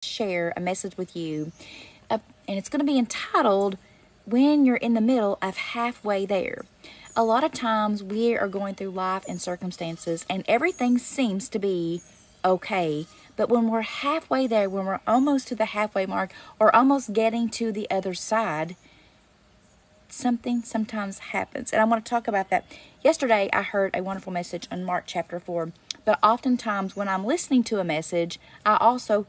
share a message with you, and it's going to be entitled When You're in the Middle of Halfway There. A lot of times we are going through life and circumstances, and everything seems to be okay. But when we're halfway there, when we're almost to the halfway mark or almost getting to the other side, something sometimes happens. And I want to talk about that. Yesterday, I heard a wonderful message on Mark chapter 4. But oftentimes, when I'm listening to a message, I also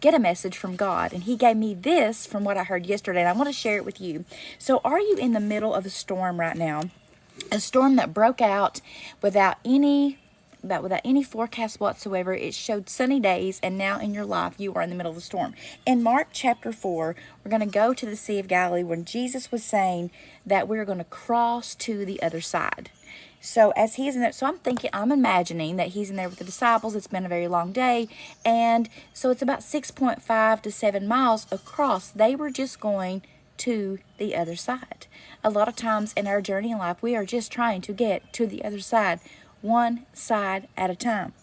get a message from God. And He gave me this from what I heard yesterday. And I want to share it with you. So, are you in the middle of a storm right now? A storm that broke out without any forecast whatsoever. It showed sunny days, and now in your life you are in the middle of a storm. In Mark chapter 4, we're going to go to the Sea of Galilee when Jesus was saying that we're going to cross to the other side. So as he's in there, I'm imagining that he's in there with the disciples. It's been a very long day, and so it's about 6.5 to 7 miles across. They were just going to the other side. A lot of times in our journey in life, we are just trying to get to the other side, one side at a time.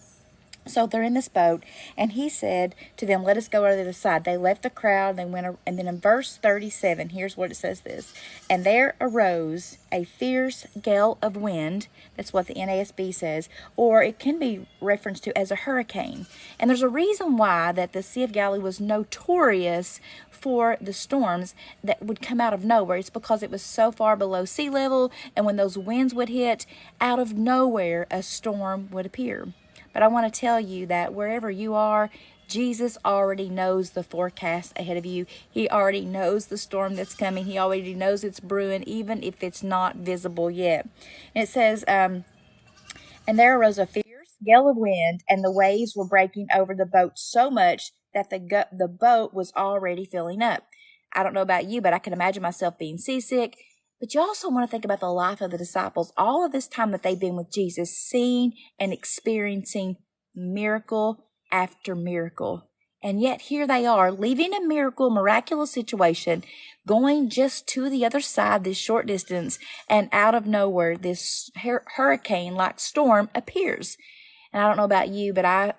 So they're in this boat, and he said to them, let us go to the other side. They left the crowd, they went, and then in verse 37, here's what it says this. And there arose a fierce gale of wind. That's what the NASB says, or it can be referenced to as a hurricane. And there's a reason why that the Sea of Galilee was notorious for the storms that would come out of nowhere. It's because it was so far below sea level, and when those winds would hit, out of nowhere, a storm would appear. But I want to tell you that wherever you are, Jesus already knows the forecast ahead of you. He already knows the storm that's coming. He already knows it's brewing, even if it's not visible yet. And it says, and there arose a fierce gale of wind, and the waves were breaking over the boat so much that the boat was already filling up. I don't know about you, but I can imagine myself being seasick. But you also want to think about the life of the disciples, all of this time that they've been with Jesus, seeing and experiencing miracle after miracle. And yet here they are, leaving a miraculous situation, going just to the other side, this short distance, and out of nowhere, this hurricane-like storm appears. And I don't know about you, but I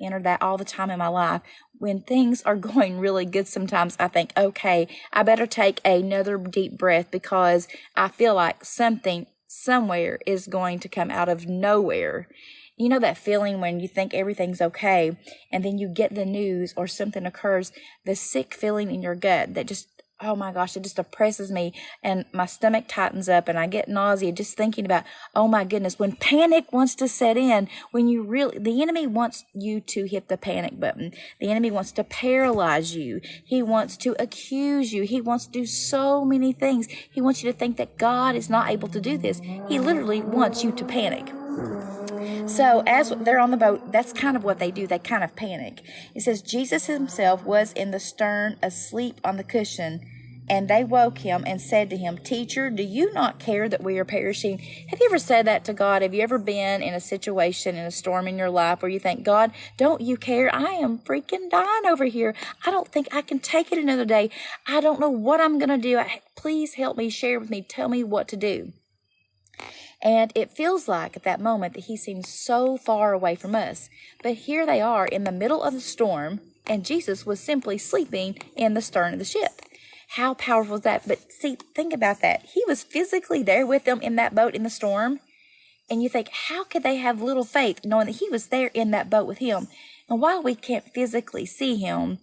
enter that all the time in my life. When things are going really good, sometimes I think, okay, I better take another deep breath because I feel like something somewhere is going to come out of nowhere. You know that feeling when you think everything's okay, and then you get the news or something occurs, the sick feeling in your gut that just, oh my gosh, it just oppresses me, and my stomach tightens up and I get nausea just thinking about, oh my goodness, when panic wants to set in, the enemy wants you to hit the panic button. The enemy wants to paralyze you. He wants to accuse you. He wants to do so many things. He wants you to think that God is not able to do this. He literally wants you to panic. So as they're on the boat, that's kind of what they do. They kind of panic. It says, Jesus himself was in the stern asleep on the cushion, and they woke him and said to him, Teacher, do you not care that we are perishing? Have you ever said that to God? Have you ever been in a situation, in a storm in your life where you think, God, don't you care? I am freaking dying over here. I don't think I can take it another day. I don't know what I'm going to do. Please help me, share with me, tell me what to do. And it feels like at that moment that he seems so far away from us. But here they are in the middle of the storm, and Jesus was simply sleeping in the stern of the ship. How powerful is that? But see, think about that. He was physically there with them in that boat in the storm. And you think, how could they have little faith knowing that he was there in that boat with him? And while we can't physically see him,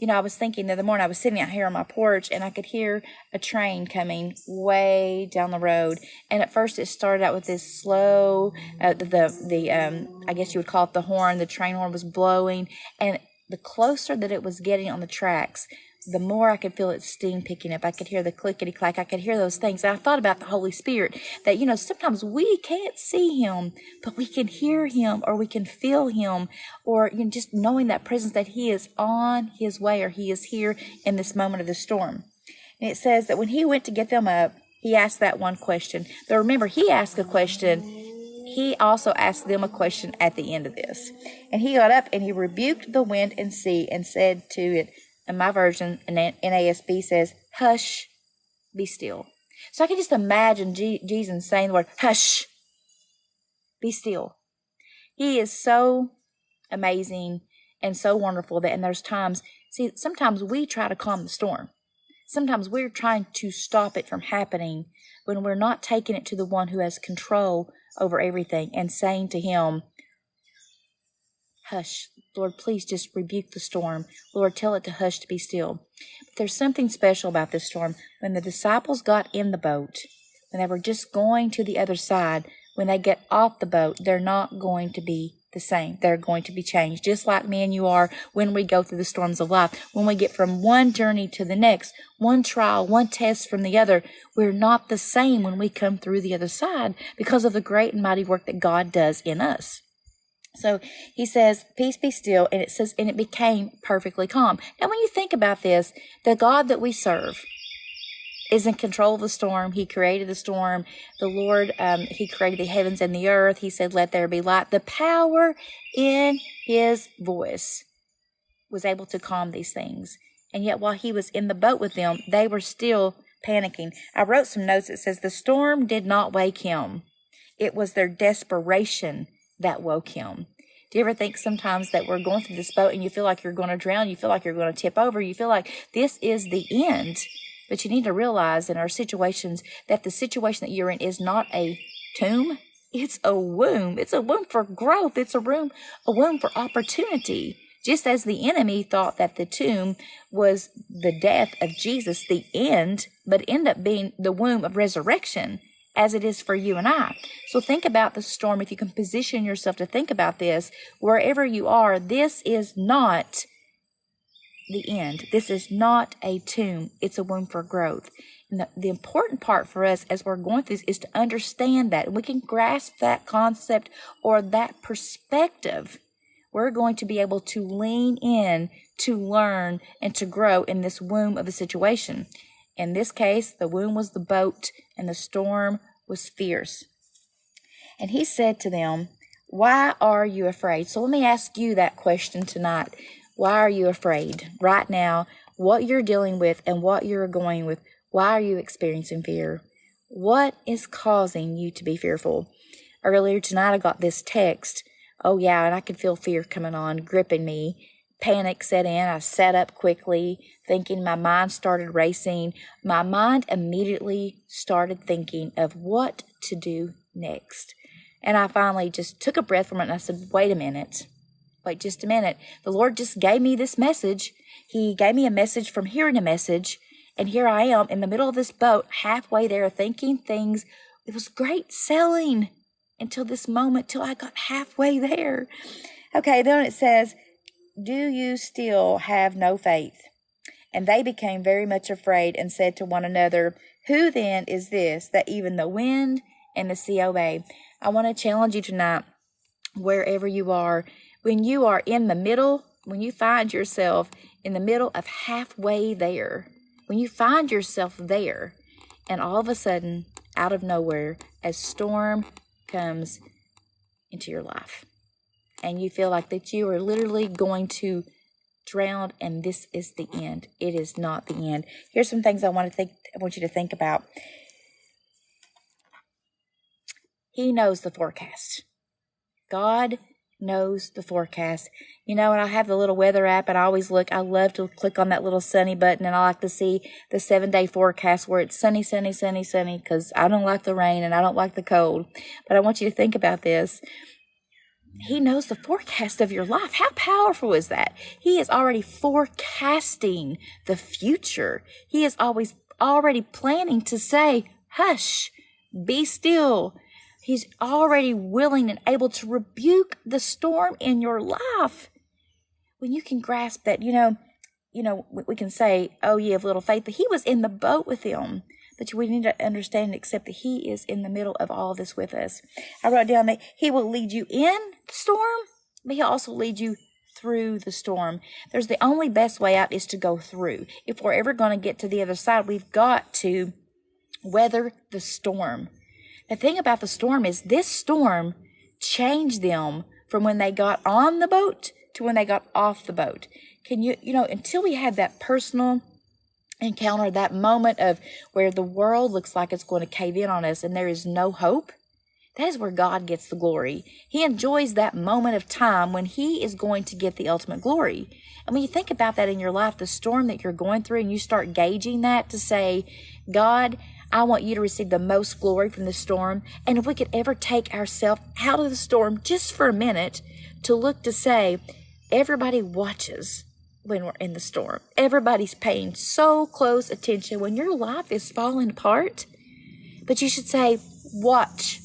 I was thinking the other morning, I was sitting out here on my porch and I could hear a train coming way down the road. And at first it started out with this slow, I guess you would call it the horn. The train horn was blowing. And the closer that it was getting on the tracks, the more I could feel its steam picking up. I could hear the clickety-clack. I could hear those things. And I thought about the Holy Spirit, that, sometimes we can't see him, but we can hear him, or we can feel him, or just knowing that presence, that he is on his way, or he is here in this moment of the storm. And it says that when he went to get them up, he asked that one question. But remember, he asked a question. He also asked them a question at the end of this. And he got up and he rebuked the wind and sea and said to it, in my version, NASB says, hush, be still. So I can just imagine Jesus saying the word, hush, be still. He is so amazing and so wonderful that, and there's times, see, sometimes we try to calm the storm. Sometimes we're trying to stop it from happening when we're not taking it to the one who has control over everything and saying to him, hush, Lord, please just rebuke the storm. Lord, tell it to hush, to be still. But there's something special about this storm. When the disciples got in the boat, when they were just going to the other side, when they get off the boat, they're not going to be the same. They're going to be changed, just like me and you are when we go through the storms of life. When we get from one journey to the next, one trial, one test from the other, we're not the same when we come through the other side because of the great and mighty work that God does in us. So he says, peace be still, and it says, and it became perfectly calm. Now, when you think about this, the God that we serve is in control of the storm. He created the storm. The Lord, he created the heavens and the earth. He said, let there be light. The power in his voice was able to calm these things. And yet while he was in the boat with them, they were still panicking. I wrote some notes. It says, the storm did not wake him. It was their desperation that woke him. Do you ever think sometimes that we're going through this boat and you feel like you're going to drown, you feel like you're going to tip over, you feel like this is the end? But you need to realize in our situations that the situation that you're in is not a tomb, it's a womb. It's a womb for growth. It's a womb for opportunity. Just as the enemy thought that the tomb was the death of Jesus, the end, but ended up being the womb of resurrection, as it is for you and I. So think about the storm. If you can position yourself to think about this, wherever you are, this is not the end. This is not a tomb. It's a womb for growth. And the important part for us as we're going through this is to understand that. And we can grasp that concept or that perspective. We're going to be able to lean in to learn and to grow in this womb of a situation. In this case, the womb was the boat and the storm was fierce. And he said to them, why are you afraid? So let me ask you that question tonight. Why are you afraid? Right now, what you're dealing with and what you're going with, why are you experiencing fear? What is causing you to be fearful? Earlier tonight, I got this text. Oh yeah, and I could feel fear coming on, gripping me. Panic set in. I sat up quickly, thinking. My mind started racing. My mind immediately started thinking of what to do next. And I finally just took a breath from it and I said, wait a minute. Wait just a minute. The Lord just gave me this message. He gave me a message from hearing a message. And here I am in the middle of this boat, halfway there, thinking things. It was great sailing until this moment, till I got halfway there. Okay, then it says, do you still have no faith? And they became very much afraid and said to one another, who then is this that even the wind and the sea obey? I want to challenge you tonight, wherever you are, when you are in the middle, when you find yourself in the middle of halfway there, when you find yourself there, and all of a sudden, out of nowhere, a storm comes into your life. And you feel like that you are literally going to drown, and this is the end. It is not the end. Here's some things I want you to think about. He knows the forecast. God knows the forecast. You know, and I have the little weather app, and I love to click on that little sunny button, and I like to see the 7-day forecast where it's sunny, sunny, sunny, sunny, because I don't like the rain and I don't like the cold. But I want you to think about this. He knows the forecast of your life. How powerful is that? He is already forecasting the future. He is always already planning to say, hush, be still. He's already willing and able to rebuke the storm in your life. When you can grasp that, we can say, oh, ye of little faith, but he was in the boat with them. But we need to understand and accept that he is in the middle of all this with us. I wrote down that he will lead you in the storm, but he'll also lead you through the storm. There's the only best way out is to go through. If we're ever going to get to the other side, we've got to weather the storm. The thing about the storm is this storm changed them from when they got on the boat to when they got off the boat. Until we have that personal encounter, that moment of where the world looks like it's going to cave in on us and there is no hope, That is where God gets the glory. He enjoys that moment of time when he is going to get the ultimate glory. And when you think about that in your life, the storm that you're going through, and you start gauging that to say, God, I want you to receive the most glory from this storm. And if we could ever take ourselves out of the storm just for a minute to look to say, everybody watches when we're in the storm. Everybody's paying so close attention when your life is falling apart. But you should say, watch.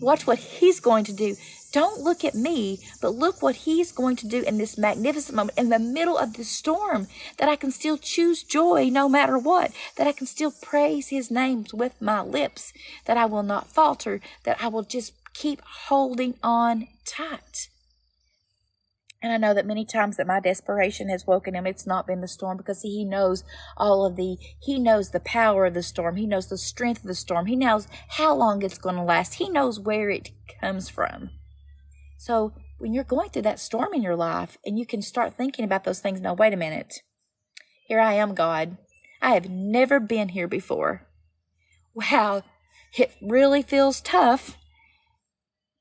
Watch what he's going to do. Don't look at me, but look what he's going to do in this magnificent moment in the middle of the storm, that I can still choose joy no matter what, that I can still praise his names with my lips, that I will not falter, that I will just keep holding on tight. And I know that many times that my desperation has woken him, it's not been the storm, because he knows he knows the power of the storm. He knows the strength of the storm. He knows how long it's going to last. He knows where it comes from. So when you're going through that storm in your life and you can start thinking about those things, no, wait a minute. Here I am, God. I have never been here before. Wow, it really feels tough.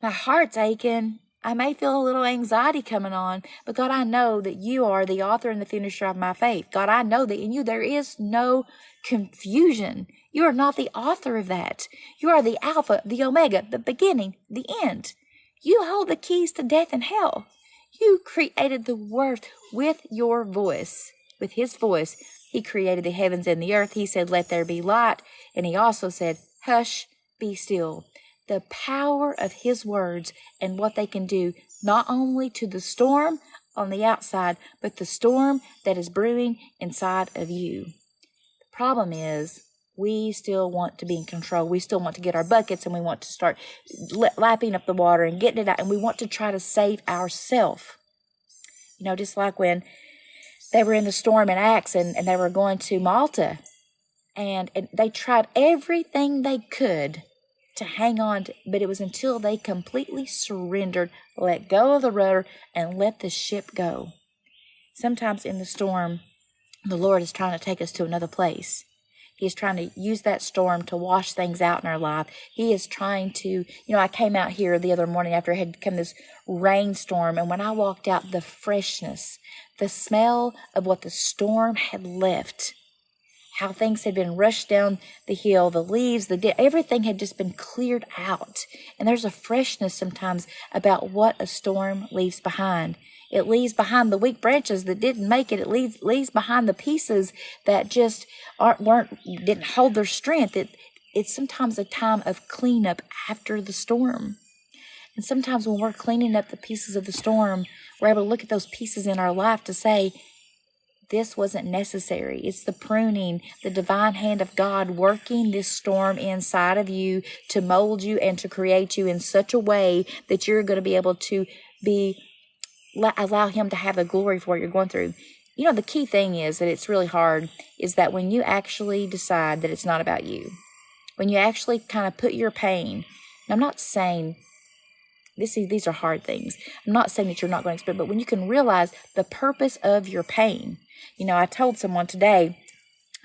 My heart's aching. I may feel a little anxiety coming on, but God, I know that you are the author and the finisher of my faith. God, I know that in you there is no confusion. You are not the author of that. You are the Alpha, the Omega, the beginning, the end. You hold the keys to death and hell. You created the world with your voice. With his voice, he created the heavens and the earth. He said, let there be light. And he also said, hush, be still. The power of his words and what they can do, not only to the storm on the outside, but the storm that is brewing inside of you. The problem is we still want to be in control. We still want to get our buckets and we want to start lapping up the water and getting it out. And we want to try to save ourselves. You know, just like when they were in the storm in Acts and they were going to Malta. And they tried everything they could to hang on to, but it was until they completely surrendered, let go of the rudder, and let the ship go. Sometimes in the storm, the Lord is trying to take us to another place. He is trying to use that storm to wash things out in our life. He is trying to, I came out here the other morning after it had come this rainstorm, and when I walked out, the freshness, the smell of what the storm had left, how things had been rushed down the hill, the leaves, everything had just been cleared out. And there's a freshness sometimes about what a storm leaves behind. It leaves behind the weak branches that didn't make it. It leaves behind the pieces that just didn't hold their strength. It's sometimes a time of cleanup after the storm. And sometimes when we're cleaning up the pieces of the storm, we're able to look at those pieces in our life to say, this wasn't necessary. It's the pruning, the divine hand of God working this storm inside of you to mold you and to create you in such a way that you're going to be able to allow him to have the glory for what you're going through. The key thing is that it's really hard is that when you actually decide that it's not about you, when you actually kind of put your pain, and I'm not saying these are hard things. I'm not saying that you're not going to experience, but when you can realize the purpose of your pain. I told someone today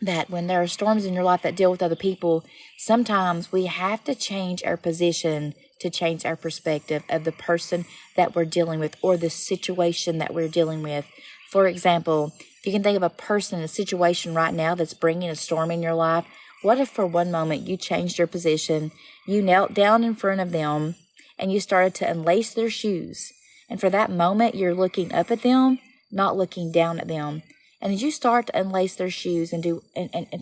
that when there are storms in your life that deal with other people, sometimes we have to change our position to change our perspective of the person that we're dealing with or the situation that we're dealing with. For example, if you can think of a person, a situation right now that's bringing a storm in your life, what if for one moment you changed your position, you knelt down in front of them, and you started to unlace their shoes. And for that moment, you're looking up at them, not looking down at them. And as you start to unlace their shoes and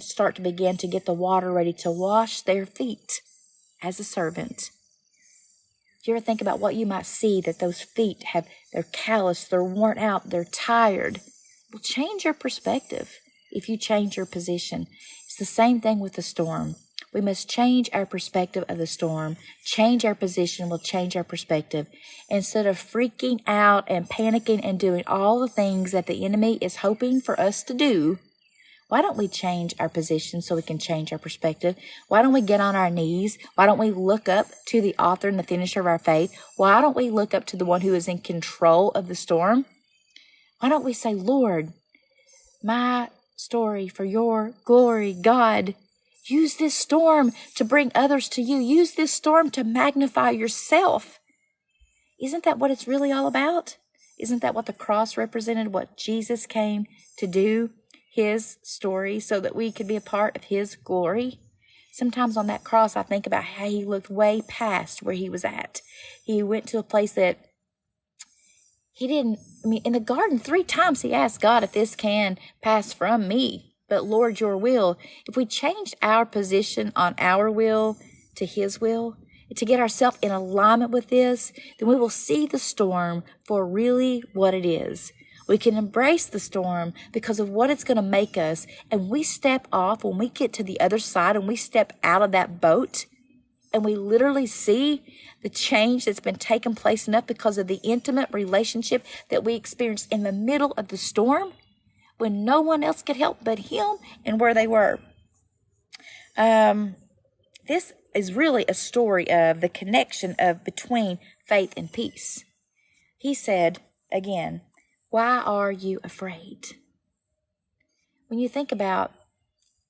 start to begin to get the water ready to wash their feet as a servant, do you ever think about what you might see that those feet they're calloused, they're worn out, they're tired? Well, change your perspective if you change your position. It's the same thing with the storm. We must change our perspective of the storm. Change our position will change our perspective. Instead of freaking out and panicking and doing all the things that the enemy is hoping for us to do, why don't we change our position so we can change our perspective? Why don't we get on our knees? Why don't we look up to the author and the finisher of our faith? Why don't we look up to the one who is in control of the storm? Why don't we say, Lord, my story for your glory, God, Use this storm to bring others to you. Use this storm to magnify yourself. Isn't that what it's really all about? Isn't that what the cross represented, what Jesus came to do, his story, so that we could be a part of his glory? Sometimes on that cross, I think about how he looked way past where he was at. He went to a place that he didn't, in the garden 3 times he asked God if this can pass from me. But Lord, your will. If we changed our position on our will to his will, to get ourselves in alignment with this, then we will see the storm for really what it is. We can embrace the storm because of what it's going to make us. And we step off when we get to the other side and we step out of that boat and we literally see the change that's been taking place enough because of the intimate relationship that we experienced in the middle of the storm when no one else could help but him and where they were. This is really a story of the connection between faith and peace. He said, again, why are you afraid? When you think about,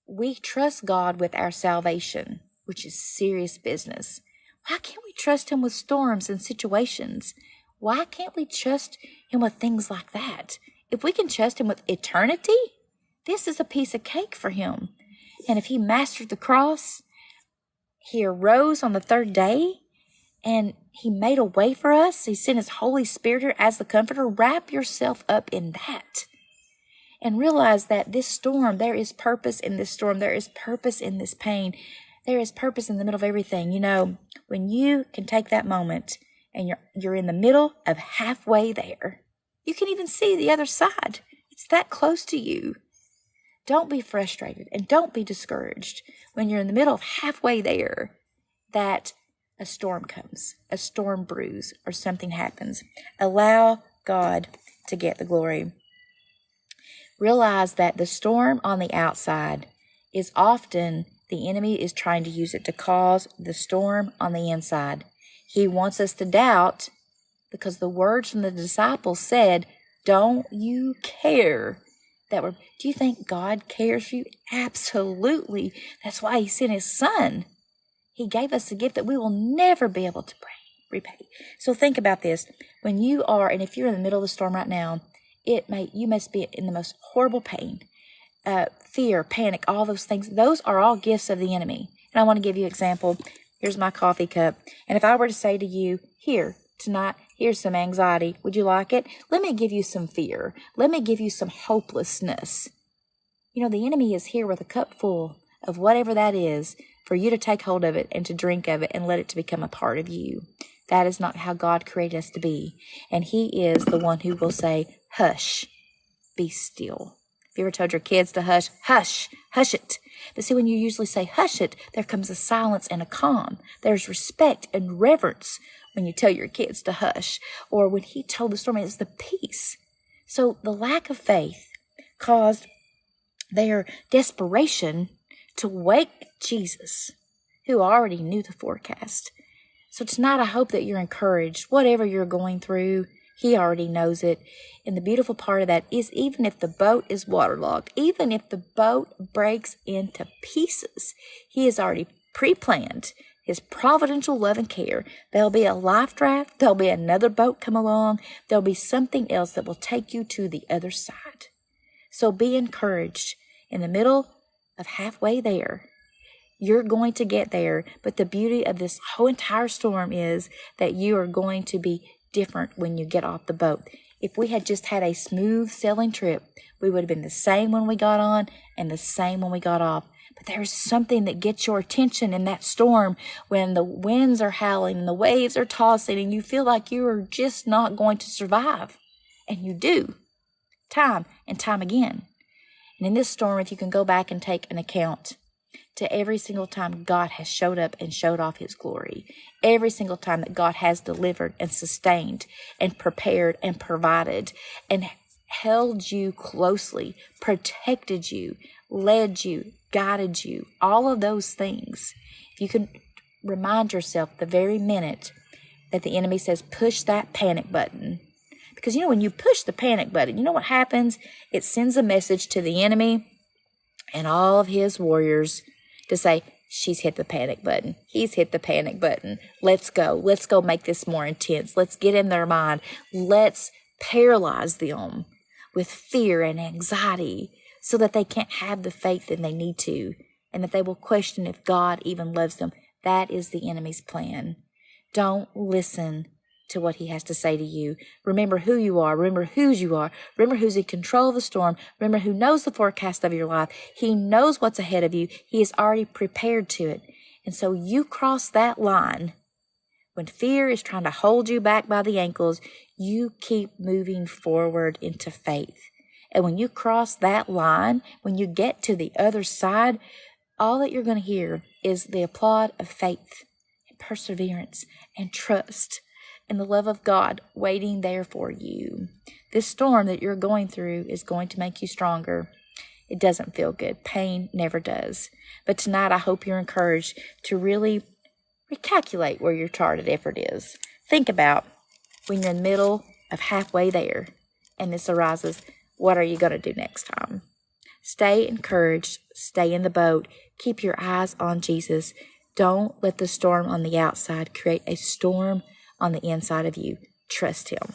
we trust God with our salvation, which is serious business. Why can't we trust him with storms and situations? Why can't we trust him with things like that? If we can trust him with eternity, this is a piece of cake for him. And if he mastered the cross, he arose on the 3rd day, and he made a way for us. He sent his Holy Spirit here as the comforter. Wrap yourself up in that. And realize that this storm, there is purpose in this storm. There is purpose in this pain. There is purpose in the middle of everything. You know, when you can take that moment and you're in the middle of halfway there, you can even see the other side. It's that close to you. Don't be frustrated and don't be discouraged when you're in the middle of halfway there that a storm comes, a storm brews, or something happens. Allow God to get the glory. Realize that the storm on the outside is often the enemy is trying to use it to cause the storm on the inside. He wants us to doubt because the words from the disciples said, don't you care that we're, do you think God cares for you? Absolutely. That's why he sent his son. He gave us a gift that we will never be able to repay. So think about this. When you are, and if you're in the middle of the storm right now, you must be in the most horrible pain, fear, panic, all those things. Those are all gifts of the enemy. And I want to give you an example. Here's my coffee cup. And if I were to say to you, here, tonight, here's some anxiety. Would you like it? Let me give you some fear. Let me give you some hopelessness. You know, the enemy is here with a cup full of whatever that is for you to take hold of it and to drink of it and let it to become a part of you. That is not how God created us to be. And he is the one who will say, hush, be still. If you ever told your kids to hush, hush, hush it. But see, when you usually say hush it, there comes a silence and a calm. There's respect and reverence when you tell your kids to hush. Or when he told the story, it's the peace. So the lack of faith caused their desperation to wake Jesus, who already knew the forecast. So tonight, I hope that you're encouraged. Whatever you're going through, he already knows it. And the beautiful part of that is even if the boat is waterlogged, even if the boat breaks into pieces, he has already pre-planned his providential love and care. There'll be a life raft. There'll be another boat come along. There'll be something else that will take you to the other side. So be encouraged. In the middle of halfway there, you're going to get there. But the beauty of this whole entire storm is that you are going to be different when you get off the boat. If we had just had a smooth sailing trip, we would have been the same when we got on and the same when we got off. But there's something that gets your attention in that storm when the winds are howling and the waves are tossing and you feel like you are just not going to survive. And you do, time and time again. And in this storm, if you can go back and take an account to every single time God has showed up and showed off his glory, every single time that God has delivered and sustained and prepared and provided and held you closely, protected you, led you, guided you, all of those things. If you could remind yourself the very minute that the enemy says, push that panic button. Because, you know, when you push the panic button, you know what happens? It sends a message to the enemy and all of his warriors to say, she's hit the panic button. He's hit the panic button. Let's go. Let's go make this more intense. Let's get in their mind. Let's paralyze them with fear and anxiety so that they can't have the faith that they need to, and that they will question if God even loves them. That is the enemy's plan. Don't listen to what he has to say to you. Remember who you are. Remember whose you are. Remember who's in control of the storm. Remember who knows the forecast of your life. He knows what's ahead of you. He is already prepared to it. And so you cross that line. When fear is trying to hold you back by the ankles, you keep moving forward into faith. And when you cross that line, when you get to the other side, all that you're going to hear is the applaud of faith and perseverance and trust and the love of God waiting there for you. This storm that you're going through is going to make you stronger. It doesn't feel good. Pain never does. But tonight, I hope you're encouraged to really recalculate where your charted effort is. Think about when you're in the middle of halfway there and this arises, what are you going to do next time? Stay encouraged. Stay in the boat. Keep your eyes on Jesus. Don't let the storm on the outside create a storm on the inside of you. Trust him.